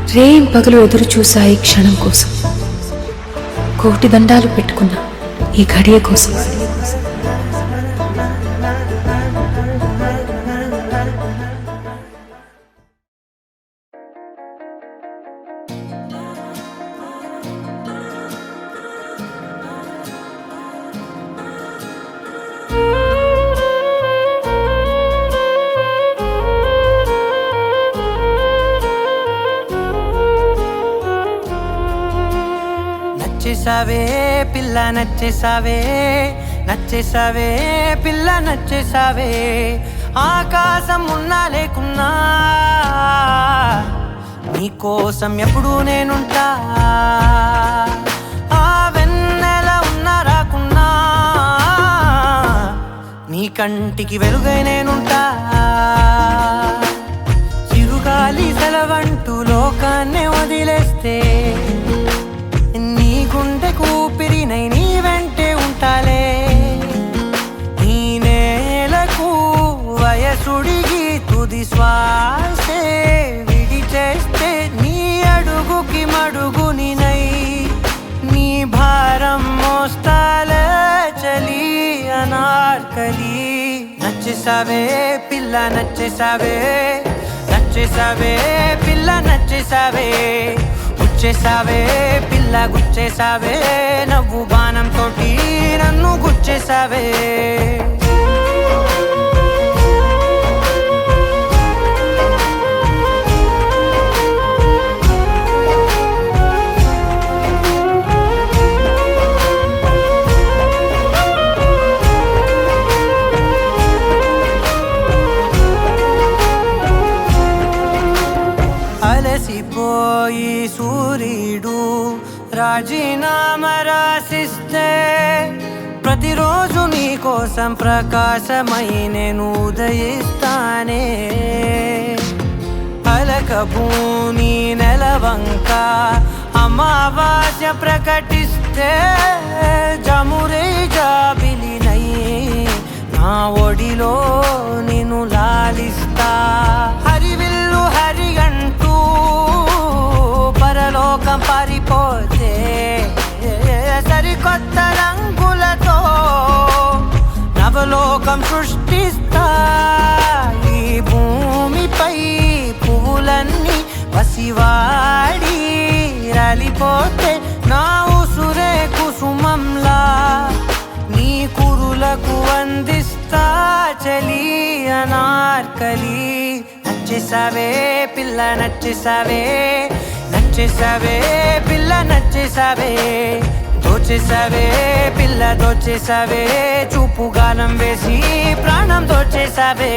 పగలు ఎదురు చూశాయి క్షణం కోసం, కోటి దండాలు పెట్టుకున్న ఈ ఘడియ కోసం. నచ్చేసావే పిల్ల నచ్చేసావే, నచ్చేసావే పిల్ల నచ్చేసావే. ఆకాశం ఉన్నా లేకున్నా నీకోసం ఎప్పుడు నేనుంటా. ఆ వెన్నెల ఉన్నా రాకున్నా నీ కంటికి వెలుగై నేనుంటా. చిరుగాలి సెలవంటూ లోకాన్నే వదిలేస్తే నీ గుండె కూపిరినై నీ వెంటే ఉంటాలే. ఈ నేలకు వయసుడిగి తుది శ్వాసే విడిచేస్తే నీ అడుగుకి మడుగునినై నీ భారం మోస్తాలే చలి అనార్కలి. నచ్చేసావే పిల్ల నచ్చేసావే, నచ్చేసావే పిల్ల నచ్చేసావే. గుచ్చేసావే పిల్ల గుచ్చేసావే, నవ్వు బాణం తోటి నన్ను గుచ్చేసావే. అలసిపోయి సూర్యుడు రాజీనామా రాసిస్తే ప్రతిరోజు నీ కోసం ప్రకాశమై నేను ఉదయిస్తానే. అలకభూని నెలవంక అమావాస్య ప్రకటిస్తే జమురే జాబిలినై నా ఒడిలో నిన్ను లాలిస్తా. హరివిల్లు హరిగంటూ పరలోకం పారిపోతే సరికొత్త రంగులతో నవలోకం సృష్టిస్తా. ఈ భూమిపై పువ్వులన్నీ పసివాడి రాలిపోతే నా ఉసురే కుసుమంలా నీ కురులకు అందిస్తా చలి అనార్కలి. నచ్చేసావే పిల్ల నచ్చేసావే, నచ్చేసావే పిల్ల నచ్చేసావే. దోచేసావే పిల్ల దోచేసావే, చూపు గానం వేసి ప్రాణం దోచేసావే.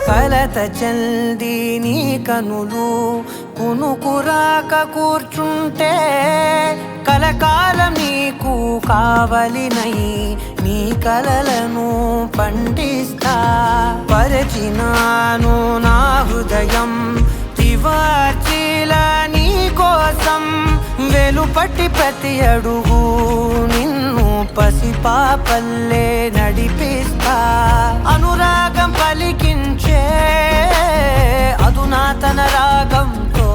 కలత చల్ది నీ కనులు కునుకురాక కూర్చుంటే కలకాలం నీకు కావలినై నీ కలలను పండిస్తా. పరిచినాను నా హృదయం తివార్చిలా నీ కోసం, వెలుపట్టి ప్రతి అడుగు నిన్ను పసిపాపల్లే నడిపిస్తా. అనురాగం పలికించే అధునాతన రాగంతో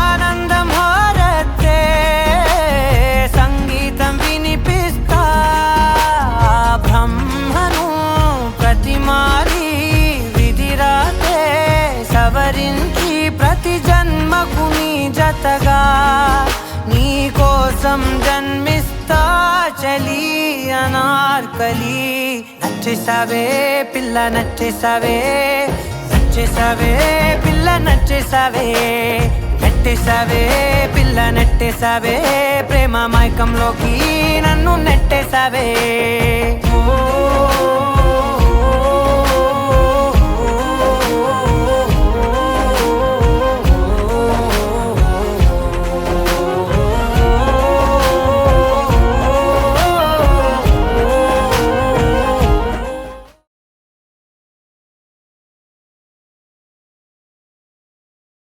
ఆనందం హారతే సంగీతం వినిపిస్తా. బ్రహ్మను ప్రతిమాలి విధిరాతే సవరించి ప్రతి జన్మకు నీ జతగా నీ కోసం జన్మిస్తా చలి అనార్కలి. నచ్చేసావే పిల్ల నచ్చేసావే, నచ్చేసావే పిల్ల నచ్చేసావే. నెట్టేసావే పిల్ల నెట్టేసావే, ప్రేమ మైకంలోకి నన్ను నెట్టేసావే. ఓ